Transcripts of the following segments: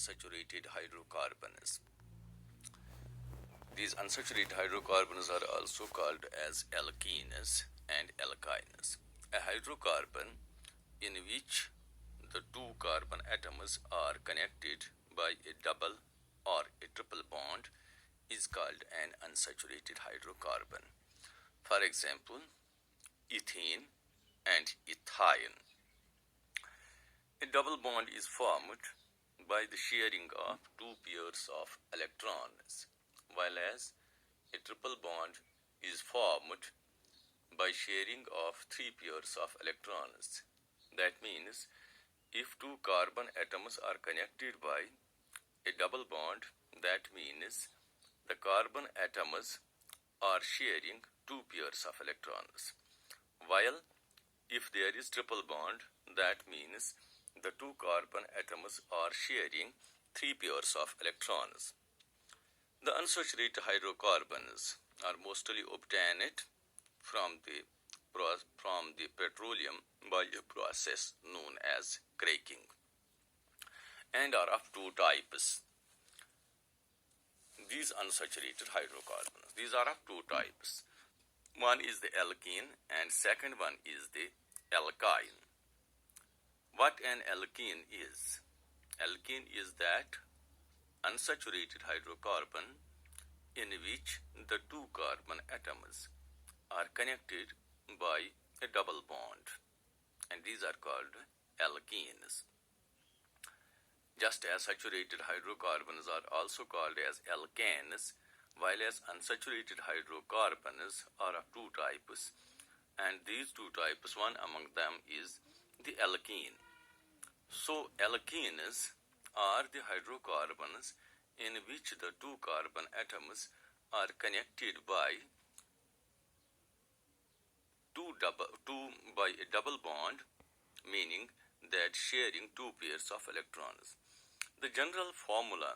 unsaturated hydrocarbons. These unsaturated hydrocarbons are also called as alkenes and alkynes. A hydrocarbon in which the two carbon atoms are connected by a double or a triple bond is called an unsaturated hydrocarbon. For example, ethane and ethine. A double bond is formed by the sharing of two pairs of electrons, while as a triple bond is formed by sharing of three pairs of electrons. That means if two carbon atoms are connected by a double bond, that means the carbon atoms are sharing two pairs of electrons. While if there is triple bond, that means the two carbon atoms are sharing three pairs of electrons. The unsaturated hydrocarbons are mostly obtained from the petroleum by a process known as cracking, and are of two types. These unsaturated hydrocarbons, these are of two types. One is the alkene and second one is the alkyne. What an alkene is? Alkene is that unsaturated hydrocarbon in which the two carbon atoms are connected by a double bond, and these are called alkenes. Just as saturated hydrocarbons are also called as alkanes, while as unsaturated hydrocarbons are of two types, and these two types, one among them is the alkene. So alkenes are the hydrocarbons in which the two carbon atoms are connected by a double bond, meaning that sharing two pairs of electrons. The general formula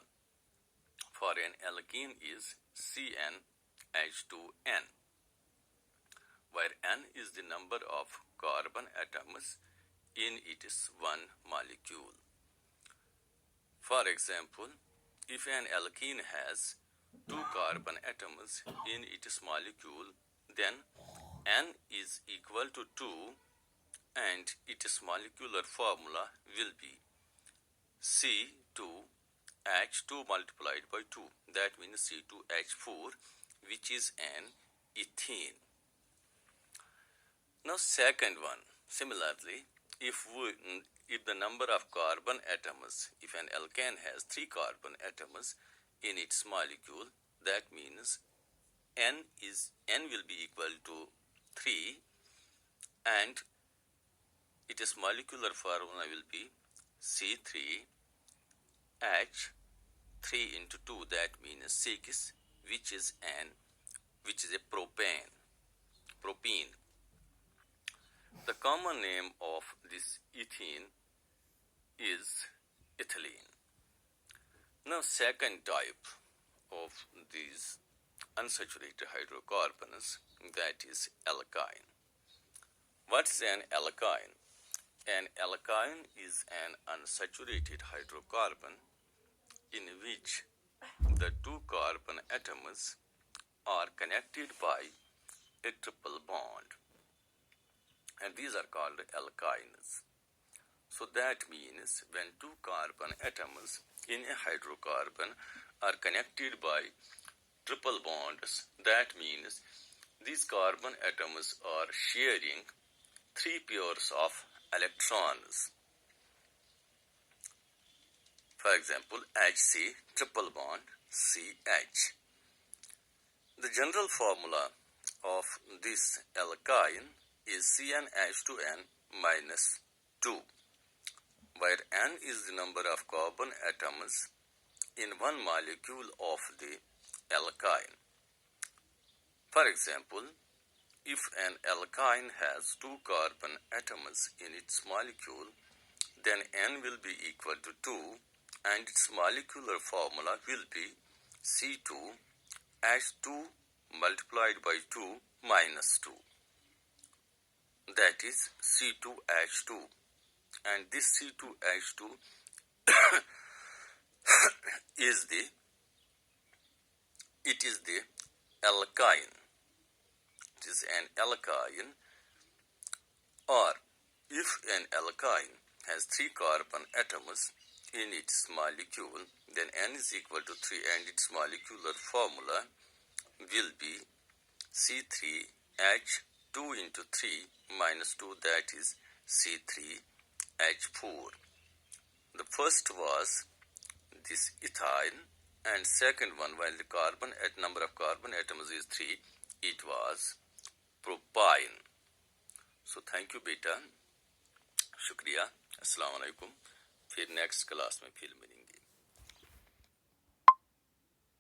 for an alkene is CnH2n, where n is the number of carbon atoms in its one molecule. For example, if an alkene has two carbon atoms in its molecule, then n is equal to 2 and its molecular formula will be C2H2 multiplied by 2. That means C2H4, which is an ethene. Now second one, similarly, if the number of carbon atoms, if an alkane has 3 carbon atoms in its molecule, that means n will be equal to 3 and its molecular formula will be C3H3 into 2, that means 6, which is a propene. The common name of this ethene is ethylene. Now second type of these unsaturated hydrocarbons, that is alkyne. What is an alkyne? An alkyne is an unsaturated hydrocarbon in which the two carbon atoms are connected by a triple bond, and these are called alkynes. So that means when two carbon atoms in a hydrocarbon are connected by triple bonds, that means these carbon atoms are sharing three pairs of electrons. For example, HC triple bond CH. The general formula of this alkyne is CnH2n minus 2, where n is the number of carbon atoms in one molecule of the alkyne. For example, if an alkyne has two carbon atoms in its molecule, then n will be equal to 2 and its molecular formula will be C2H2 multiplied by 2 minus 2. That is C2H2, and this C2H2 is the alkyne. It is an alkyne. Or if an alkyne has 3 carbon atoms in its molecule, then N is equal to 3 and its molecular formula will be C3H2 into 3 minus 2, that is C3H4. The first was this ethyne, and second one, while the number of carbon atoms is 3, it was propyne. So thank you बेटा, शुक्रिया, अस्सलाम वालेकुम. फिर next class में फिर मिलेंगे.